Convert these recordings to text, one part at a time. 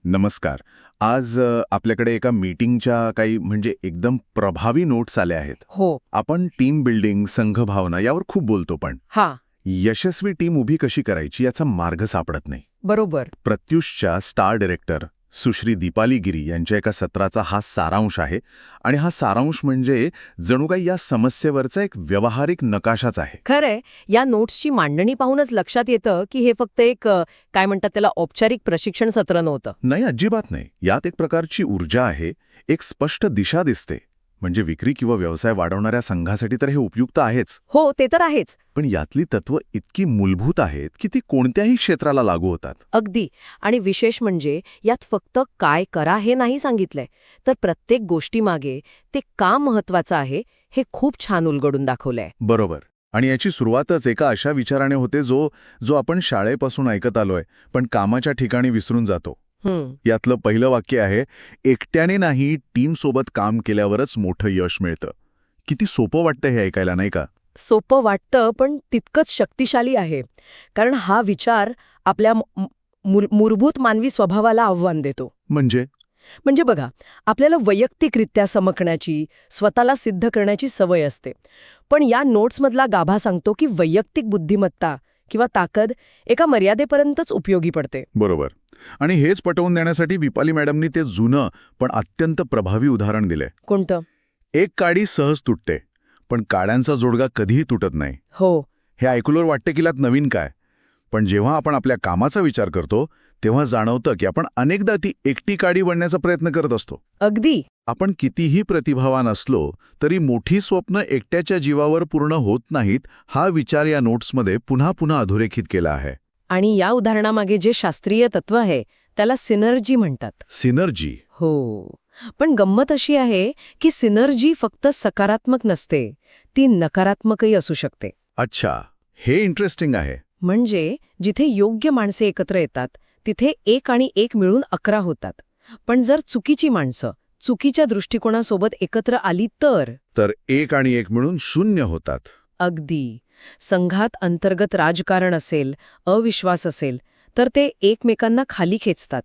नमस्कार. आज आपल्याकडे एका मीटिंगच्या काही म्हणजे एकदम प्रभावी नोट्स आल्या आहेत. हो. आपण टीम बिल्डिंग, संघभावना यावर खूप बोलतो, पण हा. यशस्वी टीम उभी कशी करायची याचा मार्ग सापडत नाही. बरोबर. प्रत्युषच्या स्टार डायरेक्टर सुश्री दीपाली गिरी यांच्या एका सत्राचा हा सारांश आहे. आणि हा सारांश म्हणजे जणू काही या समस्येवरचा एक व्यावहारिक नकाशाच आहे. खरंय, या नोट्सची मांडणी पाहूनच लक्षात येतं की हे फक्त एक काय म्हणतात त्याला औपचारिक प्रशिक्षण सत्र नव्हतं. नाही, अजिबात नाही. यात एक प्रकारची ऊर्जा आहे, एक स्पष्ट दिशा दिसते. म्हणजे विक्री किंवा व्यवसाय वाढवणाऱ्या संघासाठी तर हे उपयुक्त आहेच. हो, ते तर आहेच. पण यातली तत्व इतकी मूलभूत आहेत की ती कोणत्याही क्षेत्राला लागू होतात. अगदी. आणि विशेष म्हणजे यात फक्त काय करा हे नाही सांगितलंय, तर प्रत्येक गोष्टीमागे ते का महत्वाचं आहे हे खूप छान उलगडून दाखवलंय. बरोबर. आणि याची सुरुवातच एका अशा विचाराने होते जो आपण शाळेपासून ऐकत आलोय, पण कामाच्या ठिकाणी विसरून जातो. यातलं पहिलं वाक्य आहे, एकट्याने नाही, टीमसोबत काम केल्यावरच मोठं यश मिळतं. किती सोपं वाटतं हे ऐकायला, नाही का? सोपं वाटतं, पण तितकंच शक्तिशाली आहे. कारण हा विचार आपल्या मूलभूत मानवी स्वभावाला आव्हान देतो. म्हणजे बघा, आपल्याला वैयक्तिकरित्या चमकण्याची, स्वतःला सिद्ध करण्याची सवय असते. पण या नोट्समधला गाभा सांगतो की वैयक्तिक बुद्धिमत्ता किंवा ताकद एका मर्यादेपर्यंतच उपयोगी पडते. बरोबर. आणि हेच पटवून देण्यासाठी दीपाली मॅडमनी ते जुनं पण अत्यंत प्रभावी उदाहरण दिलंय. कोणतं? एक काडी सहज तुटते, पण काड्यांचा जोडगा कधीही तुटत नाही. हो. हे ऐकल्यावर वाटतं की यात नवीन काय, पण जेव्हा आपण आपल्या कामाचा विचार करतो तेव्हा जाणवतं की आपण अनेकदा ती एकटी काडी बनण्याचा प्रयत्न करत असतो. अगदी. आपण कितीही प्रतिभावान असलो तरी मोठी स्वप्न एकट्याच्या जीवावर पूर्ण होत नाहीत, हा विचार या नोट्समध्ये पुन्हा पुन्हा अधोरेखित केला आहे. आणि या उदाहरणामागे जे शास्त्रीय तत्व आहे त्याला सिनर्जी म्हणतात. सिनर्जी. हो. पण गंमत अशी आहे की सिनर्जी फक्त सकारात्मक नसते, ती नकारात्मकही असू शकते. अच्छा, हे इंटरेस्टिंग आहे. म्हणजे जिथे योग्य माणसे एकत्र येतात तिथे 1 आणि 1 मिळून 11 होतात. पण जर चुकीची माणसं चुकीच्या दृष्टिकोनासोबत एकत्र आली तर 1 आणि 1 मिळून 0 होतात. अगदी. संघात अंतर्गत राजकारण असेल, अविश्वास असेल, तर ते एकमेकांना खाली खेचतात.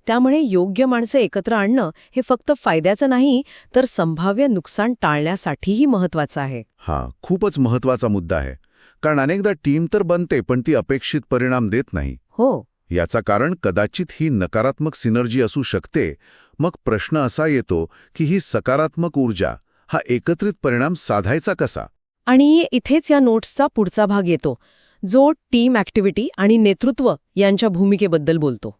त्यामुळे योग्य माणसं एकत्र आणणं हे फक्त फायद्याचं नाही, तर संभाव्य नुकसान टाळण्यासाठीही महत्वाचं आहे. हा खूपच महत्वाचा मुद्दा आहे. कारण अनेकदा टीम तर बनते पण ती अपेक्षित परिणाम देत नाही. हो. याचा कारण कदाचित ही नकारात्मक सिनर्जी असू शकते. मग प्रश्न असा येतो की ही सकारात्मक ऊर्जा, हा एकत्रित परिणाम साधायचा कसा? आणि इथेच या नोट्सचा पुढचा भाग येतो, जो टीम ॲक्टिव्हिटी आणि नेतृत्व यांच्या भूमिकेबद्दल बोलतो.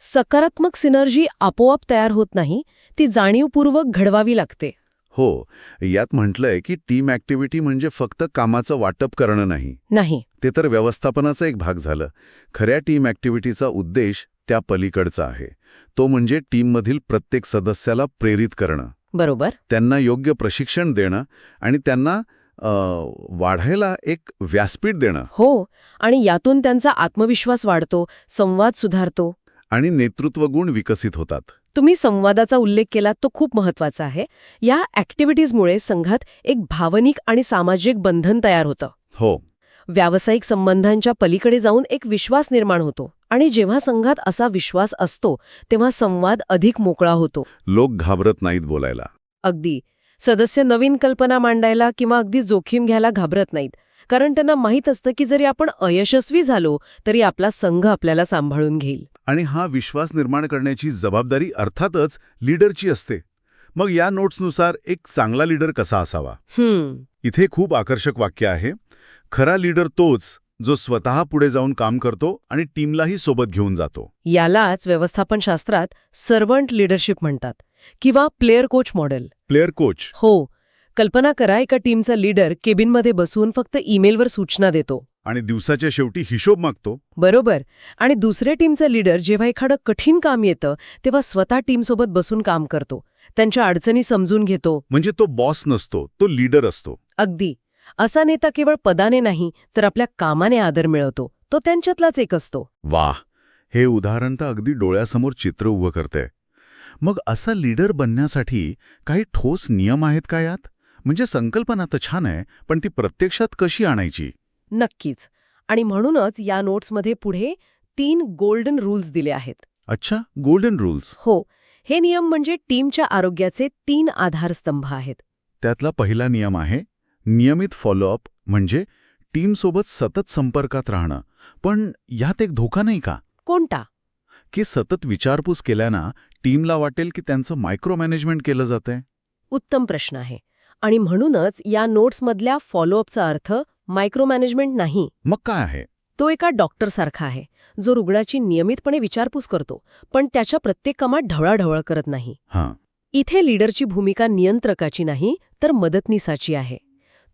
सकारात्मक सिनर्जी आपोआप तयार होत नाही, ती जाणीवपूर्वक घडवावी लागते. हो, यात म्हटलंय की टीम ॲक्टिव्हिटी म्हणजे फक्त कामाचं वाटप करणं नाही. ते तर व्यवस्थापनाचा एक भाग झालं. खऱ्या टीम ॲक्टिव्हिटीचा उद्देश त्या पलीकडचा आहे. तो म्हणजे टीममधील प्रत्येक सदस्याला प्रेरित करणं. बरोबर. त्यांना योग्य प्रशिक्षण देणं आणि त्यांना वाढायला एक व्यासपीठ देणं. हो. आणि यातून त्यांचा आत्मविश्वास वाढतो, संवाद सुधारतो आणि नेतृत्वगुण विकसित होतात. तुम्ही संवादाचा उल्लेख केला, तो खूप महत्वाचा आहे. या ॲक्टिव्हिटीजमुळे संघात एक भावनिक आणि सामाजिक बंधन तयार होतं. हो. व्यावसायिक संबंधांच्या पलीकडे जाऊन एक विश्वास निर्माण होतो. आणि जेव्हा संघात असा विश्वास असतो तेव्हा संवाद अधिक मोकळा होतो. लोक घाबरत नाहीत बोलायला. अगदी. सदस्य नवीन कल्पना मांडायला किंवा अगदी जोखीम घ्यायला घाबरत नाहीत, कारण त्यांना माहीत असतं की जरी आपण अयशस्वी झालो तरी आपला संघ आपल्याला सांभाळून घेईल. आणि हा विश्वास निर्माण करण्याची जबाबदारी अर्थातच लीडरची असते. मग या नोट्सनुसार एक चांगला लीडर कसा असावा? इथे खूप आकर्षक वाक्य आहे. खरा लीडर तोच जो स्वतः पुढे जाऊन काम करतो आणि टीमलाही सोबत घेऊन जातो. यालाच व्यवस्थापनशास्त्रात सर्व्हंट लीडरशिप म्हणतात किंवा player coach model. Player coach. हो. कल्पना करा, एका टीमचा लीडर केबिनमध्ये बसून फक्त ईमेलवर सूचना देतो आणि दिवसाच्या शेवटी हिशोब मागतो. बरोबर. आणि दुसऱ्या टीमचा लीडर जेव्हा एखादं कठीण काम येतं तेव्हा स्वतः टीमसोबत बसून काम करतो, त्यांच्या अडचणी समजून घेतो. म्हणजे तो बॉस नसतो, तो लीडर असतो. अगदी. असा नेता केवळ पदाने नाही तर आपल्या कामाने आदर मिळवतो. तो त्यांच्यातलाच एक असतो. वाह, हे उदाहरण तर अगदी डोळ्यासमोर चित्र उभं करतंय. मग असा लीडर बनण्यासाठी काही ठोस नियम आहेत का यात? म्हणजे संकल्पना तर छान आहे, पण ती प्रत्यक्षात कशी आणायची? नक्कीच. आणि म्हणूनच या नोट्समध्ये पुढे 3 गोल्डन रूल्स दिले आहेत. अच्छा, गोल्डन रूल्स. हो, हे नियम म्हणजे टीमच्या आरोग्याचे 3 आधारस्तंभ आहेत. त्यातला पहिला नियम आहे नियमित फॉलोअप, म्हणजे टीमसोबत सतत संपर्कात राहणं. पण यात एक धोका नाही का, कोणता? की सतत विचारपूस केल्यानं टीमला वाटेल की त्यांचं मायक्रो मॅनेजमेंट केलं जातंय? उत्तम प्रश्न आहे. आणि म्हणूनच या नोट्समधल्या फॉलोअपचा अर्थ मायक्रो मॅनेजमेंट नाही. मग काय आहे? तो एका डॉक्टरसारखा आहे, जो रुग्णाची नियमितपणे विचारपूस करतो, पण त्याच्या प्रत्येक कामात ढवळाढवळ करत नाही. हां. इथे लीडरची भूमिका नियंत्रकाची नाही, तर मदतनीसाची आहे.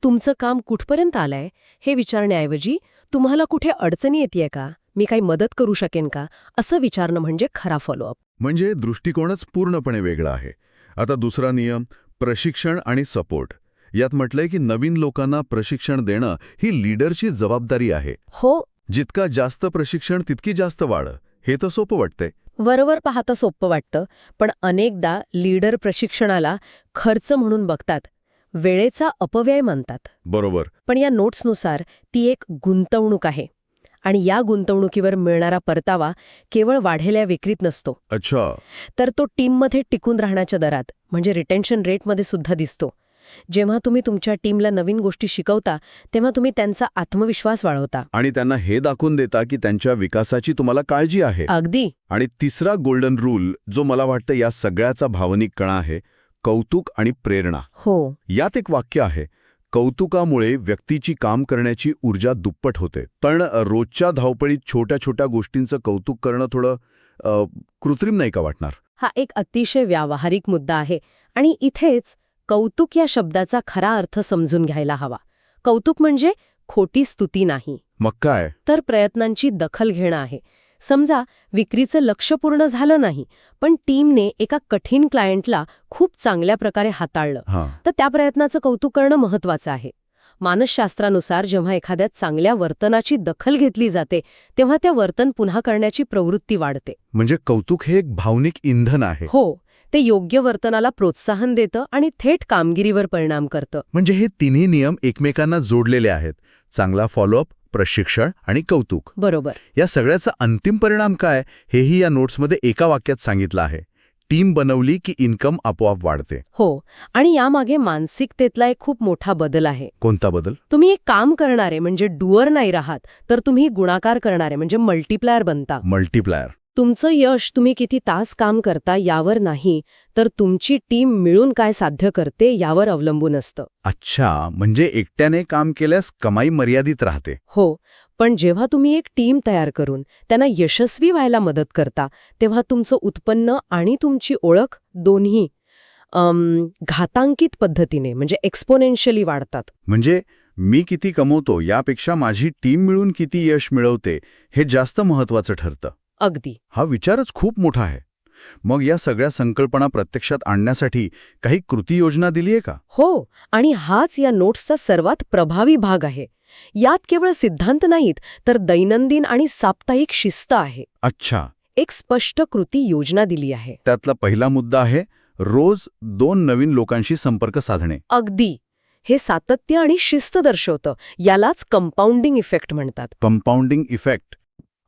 तुमचं काम कुठपर्यंत आलंय हे विचारण्याऐवजी तुम्हाला कुठे अडचणी येतेय का, मी काही मदत करू शकेन का, असं विचारणं म्हणजे खरा फॉलोअप. म्हणजे दृष्टिकोनच पूर्णपणे वेगळा आहे. आता दुसरा नियम, प्रशिक्षण आणि सपोर्ट. यात म्हटलंय की नवीन लोकांना प्रशिक्षण देणं ही लीडरची जबाबदारी आहे. हो, जितका जास्त प्रशिक्षण तितकी जास्त वाढ. हे तर सोपं वाटतंय. वरवर पाहता सोपं वाटतं, पण अनेकदा लीडर प्रशिक्षणाला खर्च म्हणून बघतात, वेळेचा अपव्यय मानतात. बरोबर. पण या नोट्सनुसार ती एक गुंतवणूक आहे. आणि या गुंतवणुकीवर मिळणारा परतावा केवळ वाढलेल्या विक्रीत नसतो, अच्छा. तर तो टीममध्ये टिकून राहण्याच्या दरात, म्हणजे रिटेन्शन रेटमध्ये सुद्धा दिसतो. जेव्हा तुम्ही तुमच्या टीमला नवीन गोष्टी शिकवता, तेव्हा तुम्ही त्यांचा आत्मविश्वास वाढवता. आणि त्यांना हे दाखवून देता की त्यांच्या विकासाची तुम्हाला काळजी आहे. अगदी. आणि तिसरा गोल्डन रूल, जो मला वाटतं या सगळ्याचा भावनिक कणा आहे, कौतुक आणि प्रेरणा. हो, यात एक वाक्य आहे, कौतुकामुळे व्यक्तीची काम करण्याची ऊर्जा दुप्पट होते. पण रोजच्या धावपळीत छोट्या छोट्या गोष्टींचं कौतुक करणं थोडं कृत्रिम नाही का वाटणार? हा एक अतिशय व्यावहारिक मुद्दा आहे. आणि इथेच कौतुक या शब्दाचा खरा अर्थ समजून घ्यायला हवा. कौतुक म्हणजे खोटी स्तुती नाही, मग काय? तर प्रयत्नांची दखल घेणं आहे. समजा विक्रीचं लक्ष्य पूर्ण झालं नाही, पण टीमने एका कठीण क्लायंटला खूप चांगल्या प्रकारे हाताळलं, हां. तर त्या प्रयत्नाचं कौतुक करणं महत्वाचं आहे. मानसशास्त्रानुसार जेव्हा एखाद्या चांगल्या वर्तनाची दखल घेतली जाते, तेव्हा त्या वर्तन पुन्हा करण्याची प्रवृत्ती वाढते. म्हणजे कौतुक हे एक भावनिक इंधन आहे. हो, ते योग्य वर्तनाला प्रोत्साहन देतं आणि थेट कामगिरीवर परिणाम करतं. म्हणजे हे तिन्ही नियम एकमेकांना जोडलेले आहेत. चांगला फॉलोअप, प्रशिक्षण आणि कौतुक. बरोबर. या सगळ्याचा अंतिम परिणाम काय, हेही या नोट्समध्ये एका वाक्यात सांगितलं आहे. टीम बनवली की इन्कम आपोआप वाढते. हो, आणि यामागे मानसिकतेतला एक खूप मोठा बदल आहे. कोणता बदल? तुम्ही एक काम करणारे म्हणजे डुअर नाही राहत, तर तुम्ही गुणाकार करणारे म्हणजे मल्टिप्लायर बनता. मल्टिप्लायर. तुमचं यश तुम्ही किती तास काम करता यावर नाही, तर तुमची टीम मिळून काय साध्य करते यावर अवलंबून असतं. अच्छा, म्हणजे एकट्याने काम केल्यास कमाई मर्यादित राहते. हो, पण जेव्हा तुम्ही एक टीम तयार करून त्यांना यशस्वी व्हायला मदत करता, तेव्हा तुमचं उत्पन्न आणि तुमची ओळख दोन्ही घातांकित पद्धतीने म्हणजे एक्सपोनेन्शियली वाढतात. म्हणजे मी किती कमवतो यापेक्षा माझी टीम मिळून किती यश मिळवते हे जास्त महत्वाचं ठरतं. अगदी. हा विचारच खूप मोठा आहे. मग या सगळ्या संकल्पना प्रत्यक्षात आणण्यासाठी काही कृती योजना दिली आहे का? हो, आणि हाच या नोट्सचा सर्वात प्रभावी भाग आहे. यात केवळ सिद्धांत नाहीत, तर दैनंदिन आणि साप्ताहिक शिस्त आहे. अच्छा. एक स्पष्ट कृती योजना दिली आहे. त्यातला पहिला मुद्दा आहे रोज 2 नवीन लोकांशी संपर्क साधणे. अगदी. हे सातत्य आणि शिस्त दर्शवतं. यालाच कंपाऊंडिंग इफेक्ट म्हणतात. Compounding effect.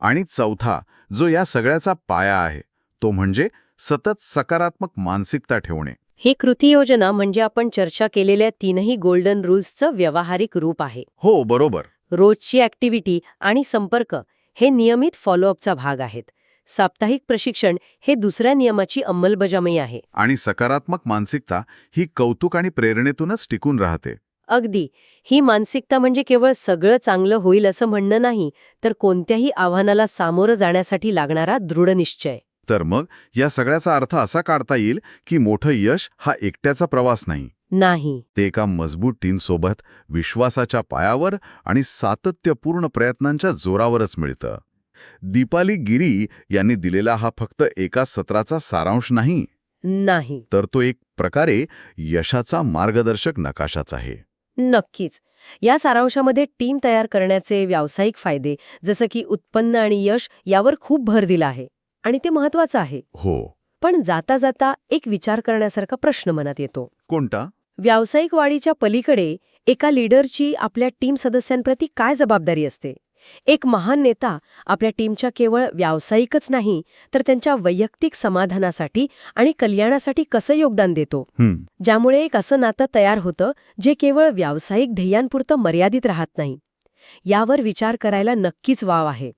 आणि चौथा, जो या सगळ्याचा पाया आहे, तो म्हणजे सतत सकारात्मक मानसिकता ठेवणे. ही कृती योजना म्हणजे आपण चर्चा केलेल्या 3ही गोल्डन रूल्सचं व्यावहारिक रूप आहे. हो, बरोबर. रोजची ॲक्टिव्हिटी आणि संपर्क हे नियमित फॉलोअपचा भाग आहेत. साप्ताहिक प्रशिक्षण हे दुसऱ्या नियमाची अंमलबजावणी आहे. आणि सकारात्मक मानसिकता ही कौतुक आणि प्रेरणेतूनच टिकून राहते. अगदी. ही मानसिकता म्हणजे केवळ सगळं चांगलं होईल असं म्हणणं नाही, तर कोणत्याही आव्हानाला सामोरं जाण्यासाठी लागणारा दृढ निश्चय. तर मग या सगळ्याचा अर्थ असा काढता येईल की मोठं यश हा एकट्याचा प्रवास नाही. नाही. ते एका मजबूत टीमसोबत विश्वासाच्या पायावर आणि सातत्यपूर्ण प्रयत्नांच्या जोरावरच मिळतं. दीपाली गिरी यांनी दिलेला हा फक्त एका सत्राचा सारांश नाही, नाही. तर तो एक प्रकारे यशाचा मार्गदर्शक नकाशाच आहे. नक्कीच. या सारांशामध्ये टीम तयार करण्याचे व्यावसायिक फायदे, जसं की उत्पन्न आणि यश, यावर खूप भर दिला आहे. आणि ते महत्वाचं आहे. हो. पण जाता जाता एक विचार करण्यासारखा प्रश्न मनात येतो. कोणता? व्यावसायिक वाढीच्या पलीकडे एका लीडरची आपल्या टीम सदस्यांप्रती काय जबाबदारी असते, एक महान नेता आपल्या टीमच्या केवळ व्यावसायिकच नाही तर त्यांच्या वैयक्तिक समाधानासाठी आणि कल्याणासाठी कसं योगदान देतो, ज्यामुळे एक असं नातं तयार होतं जे केवळ व्यावसायिक ध्येयांपुरतं मर्यादित राहत नाही. यावर विचार करायला नक्कीच वाव आहे.